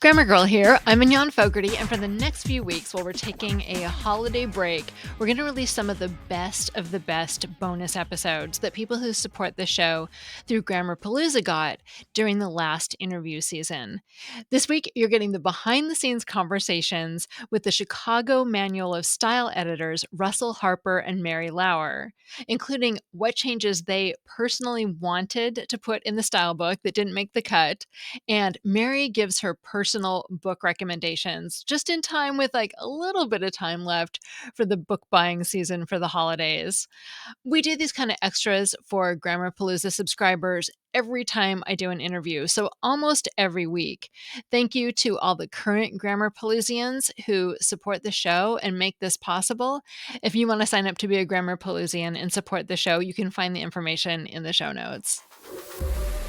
Grammar Girl here. I'm Mignon Fogarty, and for the next few weeks, while we're taking a holiday break, we're going to release some of the best bonus episodes that people who support the show through Grammarpalooza got during the last interview season. This week, you're getting the behind the scenes conversations with the Chicago Manual of Style editors Russell Harper and Mary Lauer, including what changes they personally wanted to put in the style book that didn't make the cut, and Mary gives her personal book recommendations just in time with like a little bit of time left for the book buying season for the holidays. We do these kind of extras for Grammarpalooza subscribers every time I do an interview, so almost every week. Thank you to all the current Grammarpaloozians who support the show and make this possible. If you want to sign up to be a Grammarpaloozian and support the show, you can find the information in the show notes.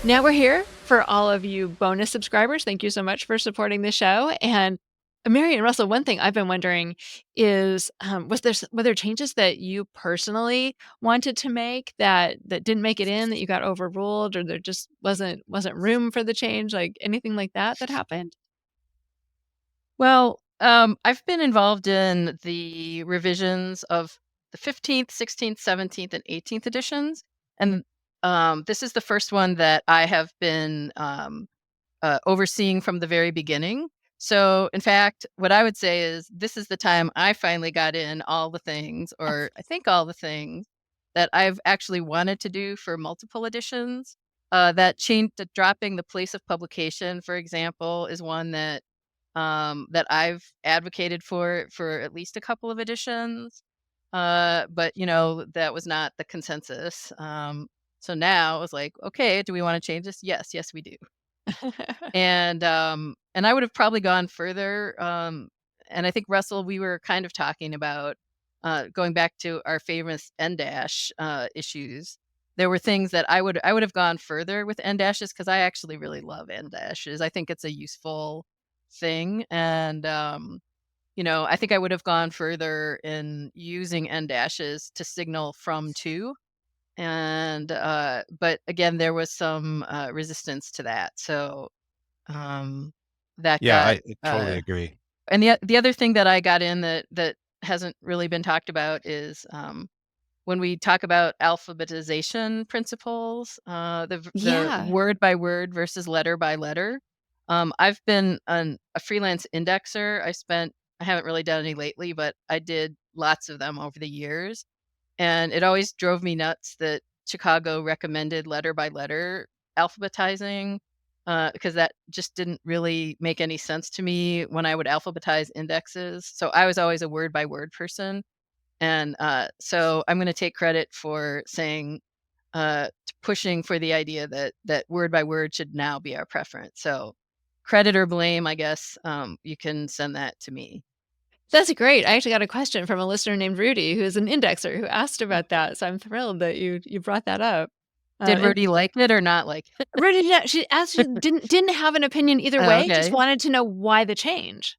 Now we're here for all of you bonus subscribers. Thank you so much for supporting the show. And Mary and Russell, one thing I've been wondering is, were there changes that you personally wanted to make that didn't make it in, that you got overruled, or there just wasn't room for the change, like anything like that happened? Well, I've been involved in the revisions of the 15th, 16th, 17th, and 18th editions, and this is the first one that I have been overseeing from the very beginning. So, in fact, what I would say is this is the time I finally got in all the things, or I think all the things that I've actually wanted to do for multiple editions. That change, the dropping the place of publication, for example, is one that I've advocated for at least a couple of editions. But that was not the consensus. So now it was like, okay, do we want to change this? Yes, yes, we do. And I would have probably gone further. And I think Russell, we were kind of talking about going back to our famous N dash issues. There were things that I would have gone further with N dashes because I actually really love N dashes. I think it's a useful thing, and I think I would have gone further in using N dashes to signal from to. And but again, there was some resistance to that. So um, that Yeah, got I totally agree. and the other thing that I got in that hasn't really been talked about is when we talk about alphabetization principles, the Yeah. word by word versus letter by letter. I've been a freelance indexer. I haven't really done any lately, but I did lots of them over the years, and it always drove me nuts that Chicago recommended letter by letter alphabetizing, because that just didn't really make any sense to me when I would alphabetize indexes. So I was always a word by word person. And so I'm going to take credit for saying, pushing for the idea that word by word should now be our preference. So credit or blame, I guess, you can send that to me. That's great. I actually got a question from a listener named Rudy, who is an indexer, who asked about that. So I'm thrilled that you brought that up. Did And Rudy like it or not like it? Rudy, yeah, she actually didn't have an opinion either Oh, way, just okay. wanted to know why the change.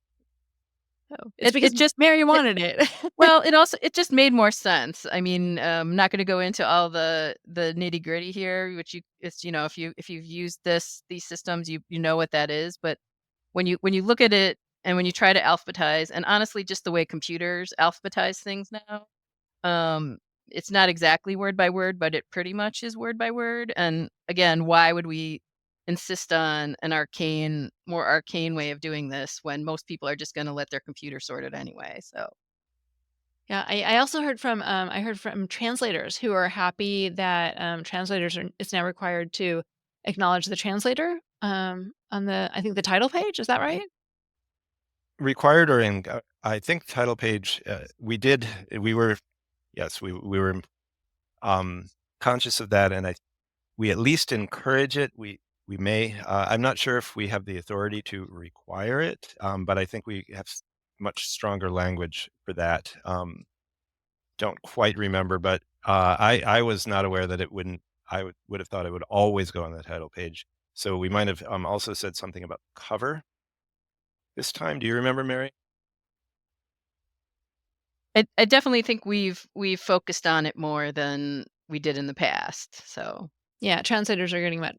So it's because It just Mary it, wanted it. well, it just made more sense. I mean, I'm not going to go into all the nitty gritty here, which it's if you've used these systems, you know what that is. But when you look at it and when you try to alphabetize, and honestly, just the way computers alphabetize things now, um, it's not exactly word by word, but it pretty much is word by word. And again, why would we insist on an more arcane way of doing this when most people are just going to let their computer sort it anyway? So Yeah, I also heard from I heard from translators who are happy that translators are it's now required to acknowledge the translator on the I think the title page. Is that right? Required or in I think title page, we were yes, we were, um, conscious of that, and we at least encourage it. We may, I'm not sure if we have the authority to require it, but I think we have much stronger language for that. Don't quite remember, but, I was not aware that it wouldn't would have thought it would always go on the title page. So we might have, also said something about cover this time. Do you remember, Mary? I definitely think we've focused on it more than we did in the past. So Yeah, translators are getting that,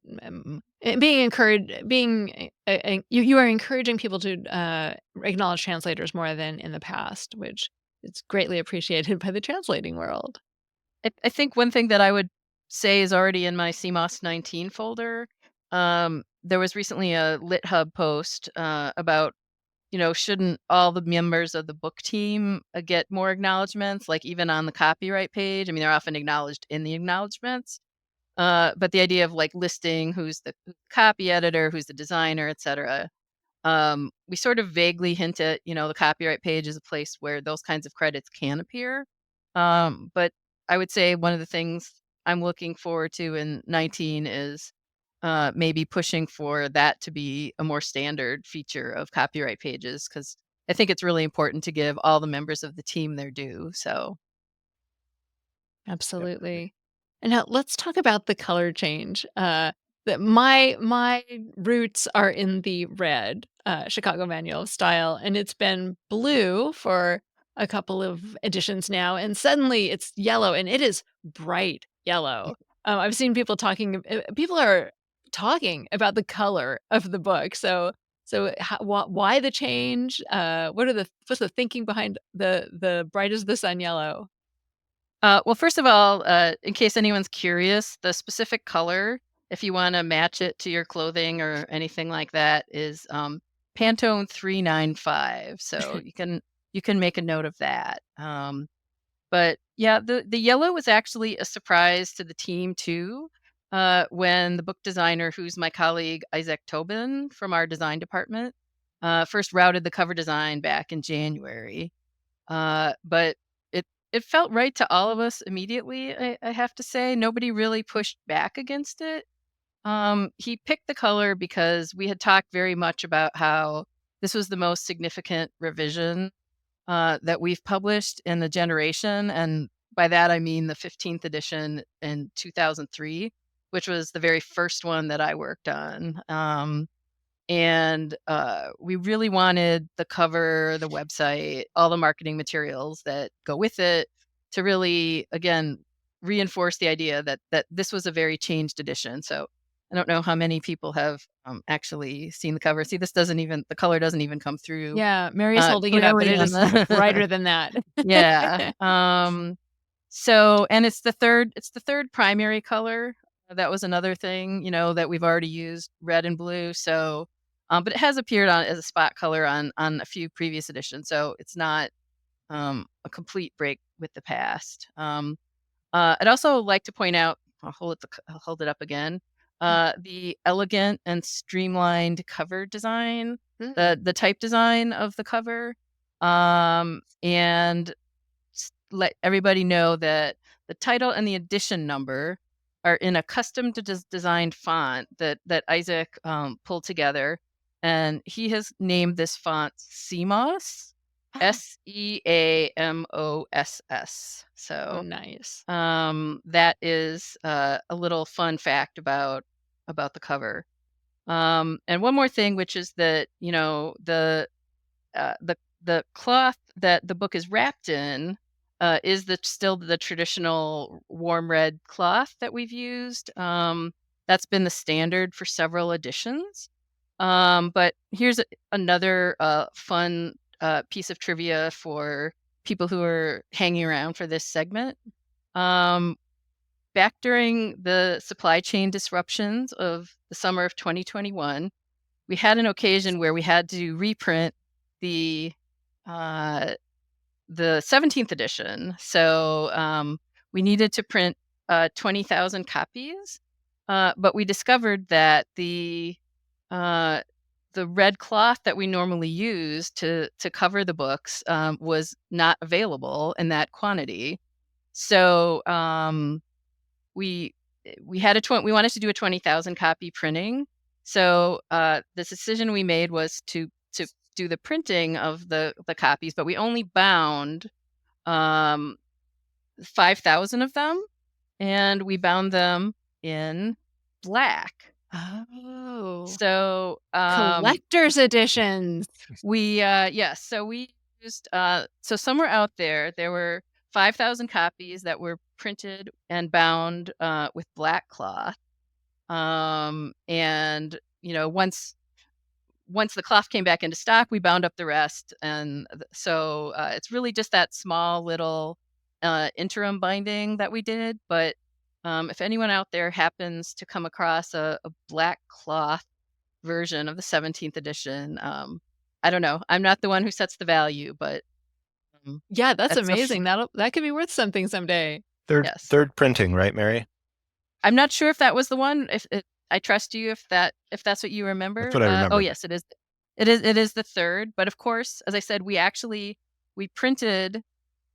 being encouraged, you are encouraging people to, acknowledge translators more than in the past, which is greatly appreciated by the translating world. I think one thing that I would say is already in my CMOS 19 folder. There was recently a LitHub post about, shouldn't all the members of the book team get more acknowledgments, like even on the copyright page? I mean, they're often acknowledged in the acknowledgments, but the idea of like listing who's the copy editor, who's the designer, etc. We sort of vaguely hint at, the copyright page is a place where those kinds of credits can appear. But I would say one of the things I'm looking forward to in 19 is maybe pushing for that to be a more standard feature of copyright pages, because I think it's really important to give all the members of the team their due. So, Absolutely. And now let's talk about the color change. My roots are in the red Chicago Manual of Style, and it's been blue for a couple of editions now, and suddenly it's yellow, and it is bright yellow. I've seen people are talking about the color of the book. So why the change? What's the thinking behind the bright as the sun yellow? well, first of all, in case anyone's curious, the specific color, if you want to match it to your clothing or anything like that, is Pantone 395. So you can make a note of that. But yeah, the yellow was actually a surprise to the team too. When the book designer, who's my colleague Isaac Tobin from our design department, first routed the cover design back in January. But it felt right to all of us immediately. I have to say, nobody really pushed back against it. He picked the color because we had talked very much about how this was the most significant revision that we've published in the generation. And by that, I mean the 15th edition in 2003, which was the very first one that I worked on. And we really wanted the cover, the website, all the marketing materials that go with it to really, again, reinforce the idea that this was a very changed edition. So I don't know how many people have actually seen the cover. See, the color doesn't even come through Yeah, Mary's holding it up, but clearly it on is the brighter than that. yeah. So, and it's the third primary color. That was another thing, that we've already used, red and blue. So, but it has appeared on as a spot color on a few previous editions. So it's not a complete break with the past. I'd also like to point out, I'll hold it up again. The elegant and streamlined cover design, the type design of the cover, and let everybody know that the title and the edition number are in a custom designed font that Isaac pulled together, and he has named this font CMOS, SEAMOSS. Oh, So nice. that is a little fun fact about the cover. And one more thing, which is that the cloth that the book is wrapped in is still the traditional warm red cloth that we've used. That's been the standard for several editions. But here's another fun piece of trivia for people who are hanging around for this segment. Um, Back during the supply chain disruptions of the summer of 2021, we had an occasion where we had to reprint the uh, the 17th edition. So we needed to print 20,000 copies, but we discovered that uh, the red cloth that we normally use to cover the books was not available in that quantity. So we we wanted to do a 20,000 copy printing. So the decision we made was to do the printing of the copies, but we only bound 5,000 of them, and we bound them in black. Oh, So collector's editions. so we used so somewhere out there were 5,000 copies that were printed and bound with black cloth. And once the cloth came back into stock, we bound up the rest. And so it's really just that small little interim binding that we did. But if anyone out there happens to come across a black cloth version of the 17th edition, I don't know. I'm not the one who sets the value, but Yeah, that's that's amazing. That could be worth something someday. yes. Third printing, right, Mary? I'm not sure if that was the one. If I trust you, if that's what you remember. That's what I remember. Oh yes, it is. It is the third. But of course, as I said, we printed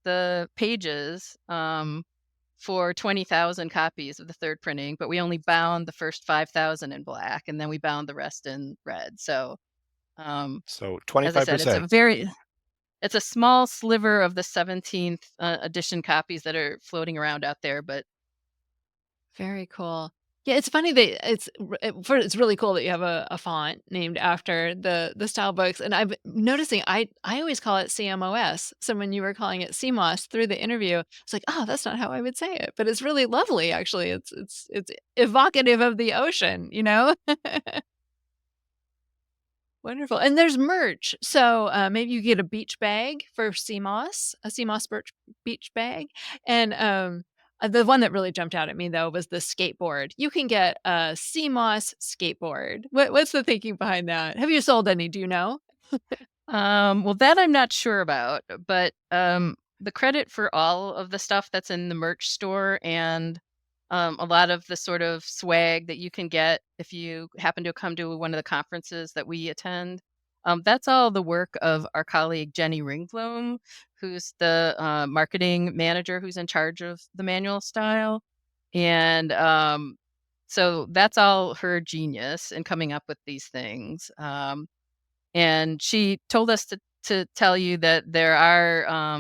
the pages for 20,000 copies of the third printing, but we only bound the first 5,000 in black, and then we bound the rest in red. So, So as I said, 25%. it's a small sliver of the 17th edition copies that are floating around out there, but Very cool. Yeah, it's funny that it's really cool that you have a font named after the style books, and I'm noticing I always call it CMOS. So when you were calling it CMOS through the interview, it's like, "Oh, that's not how I would say it." But it's really lovely, actually. It's evocative of the ocean, you know? Wonderful. And there's merch. So, maybe you get a beach bag for CMOS, a CMOS birch beach bag. And, the one that really jumped out at me, though, was the skateboard. You can get a CMOS skateboard. What's the thinking behind that? Have you sold any? Do you know? well, that I'm not sure about, but the credit for all of the stuff that's in the merch store and a lot of the sort of swag that you can get if you happen to come to one of the conferences that we attend. That's all the work of our colleague Jenny Ringblom, who's the marketing manager who's in charge of the manual style. And so that's all her genius in coming up with these things. And she told us to tell you that there are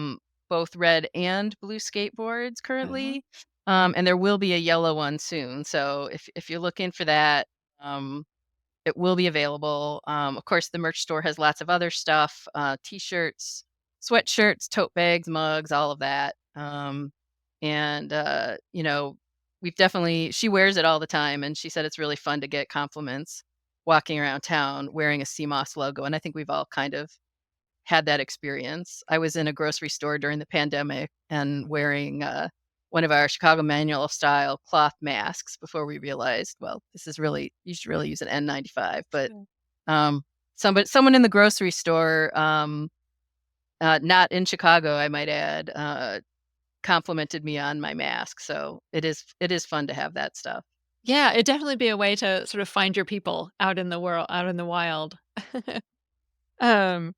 both red and blue skateboards currently, and there will be a yellow one soon. So if you're looking for that, um, it will be available. Of course, the merch store has lots of other stuff: t-shirts, sweatshirts, tote bags, mugs, all of that. And she wears it all the time, and she said it's really fun to get compliments walking around town wearing a CMOS logo, and I think we've all kind of had that experience. I was in a grocery store during the pandemic and wearing one of our Chicago Manual style cloth masks before we realized, well, you should really use an N95. But um, someone in the grocery store, not in Chicago, I might add, complimented me on my mask. So it is fun to have that stuff. Yeah, it'd definitely be a way to sort of find your people out in the world, out in the wild. Um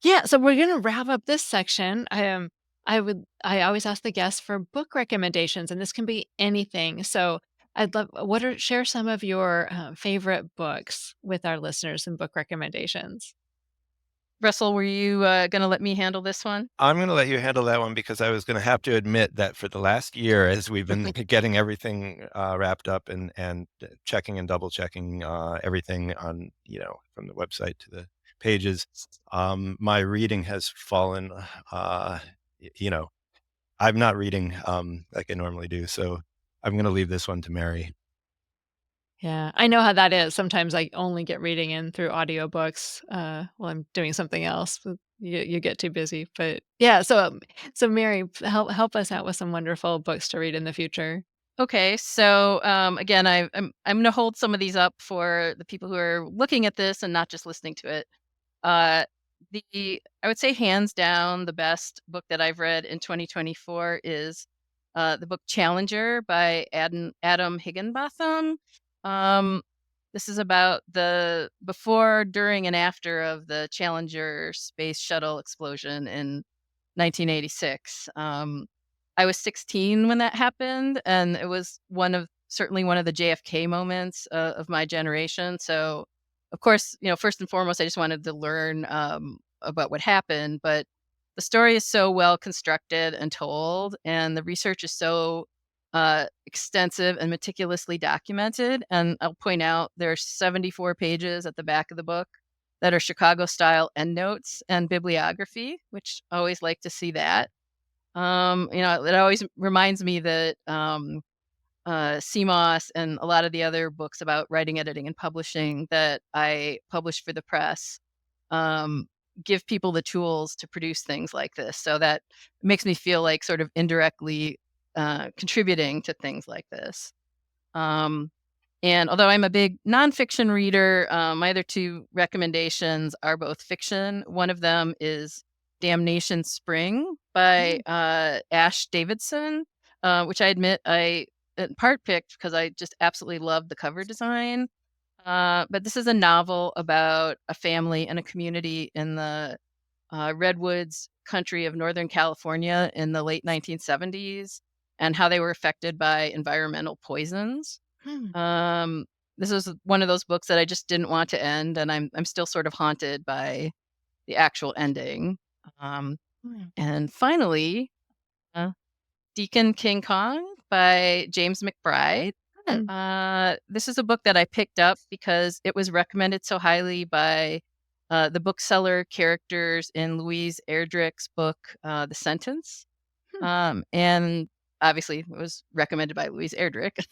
Yeah, so we're gonna wrap up this section. I always ask the guests for book recommendations, and this can be anything. So I'd love share some of your favorite books with our listeners and book recommendations. Russell, were you going to let me handle this one? I'm going to let you handle that one because I was going to have to admit that for the last year, as we've been getting everything wrapped up and checking and double checking everything on, from the website to the pages, my reading has fallen. I'm not reading like I normally do, so I'm going to leave this one to Mary. Yeah, I know how that is. Sometimes I only get reading in through audiobooks while I'm doing something else. But you get too busy. But yeah, so Mary, help us out with some wonderful books to read in the future. Okay, so again, I'm going to hold some of these up for the people who are looking at this and not just listening to it. Uh, I would say hands down the best book that I've read in 2024 is the book Challenger by Adam Higginbotham. This is about the before, during, and after of the Challenger space shuttle explosion in 1986. I was 16 when that happened, and it was certainly one of the JFK moments of my generation. So, of course, first and foremost, I just wanted to learn about what happened. But the story is so well constructed and told, and the research is so extensive and meticulously documented. And I'll point out there are 74 pages at the back of the book that are Chicago style endnotes and bibliography, which I always like to see that. It always reminds me that CMOS and a lot of the other books about writing, editing, and publishing that I publish for the press give people the tools to produce things like this. So that makes me feel like sort of indirectly contributing to things like this. And although I'm a big nonfiction reader, my other two recommendations are both fiction. One of them is Damnation Spring by Ash Davidson, which I admit I in part picked because I just absolutely love the cover design. But this is a novel about a family and a community in the redwoods country of Northern California in the late 1970s and how they were affected by environmental poisons. Um, this is one of those books that I just didn't want to end, and I'm still sort of haunted by the actual ending. And finally, uh, Deacon King Kong by James McBride. This is a book that I picked up because it was recommended so highly by the bookseller characters in Louise Erdrich's book, The Sentence. And obviously, it was recommended by Louise Erdrich.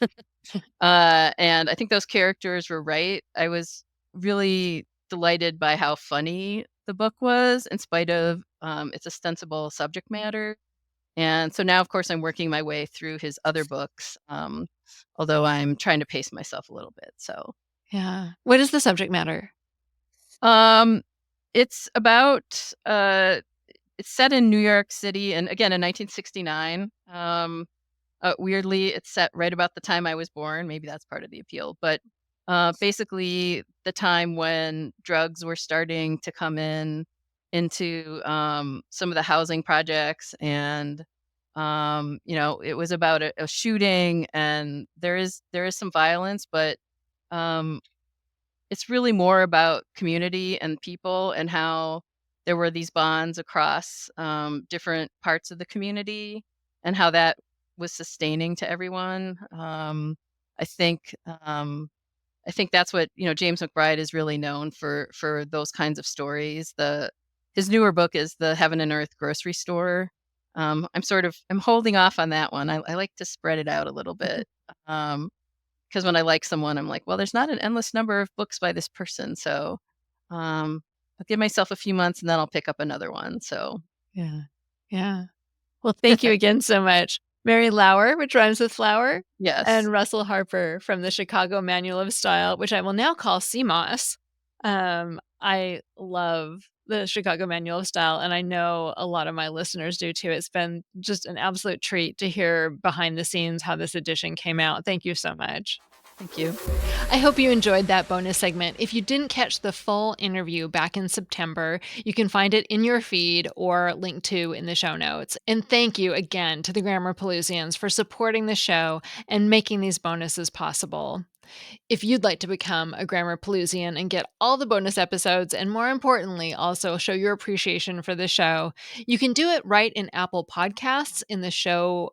And I think those characters were right. I was really delighted by how funny the book was, in spite of its ostensible subject matter. And so now, of course, I'm working my way through his other books, although I'm trying to pace myself a little bit. So, Yeah. What is the subject matter? it's about it's set in New York City, and again in 1969. Weirdly, it's set right about the time I was born. Maybe that's part of the appeal, but basically the time when drugs were starting to come into some of the housing projects, and it was about a shooting, and there is some violence, but um, it's really more about community and people and how there were these bonds across different parts of the community and how that was sustaining to everyone. I think I think that's what James McBride is really known for those kinds of stories. His newer book is The Heaven and Earth Grocery Store. I'm holding off on that one. I like to spread it out a little bit. Because when I like someone, I'm like, well, there's not an endless number of books by this person. So I'll give myself a few months and then I'll pick up another one. So Yeah. Yeah. Well, thank you again so much. Mary Lauer, which rhymes with flower, yes. and Russell Harper from the Chicago Manual of Style, which I will now call CMOS. I love the Chicago Manual of Style, and I know a lot of my listeners do too. It's been just an absolute treat to hear behind the scenes how this edition came out. Thank you so much. Thank you. I hope you enjoyed that bonus segment. If you didn't catch the full interview back in September, you can find it in your feed or linked to in the show notes. And thank you again to the Grammarpaloozians for supporting the show and making these bonuses possible. If you'd like to become a Grammarpaloozian and get all the bonus episodes, and more importantly, also show your appreciation for the show, you can do it right in Apple Podcasts in the show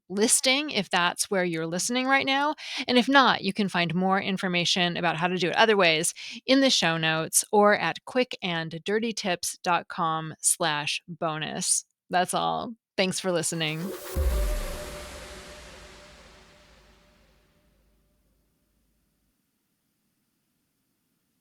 listing, if that's where you're listening right now. And if not, you can find more information about how to do it other ways in the show notes or at quickanddirtytips.com/bonus. That's all. Thanks for listening.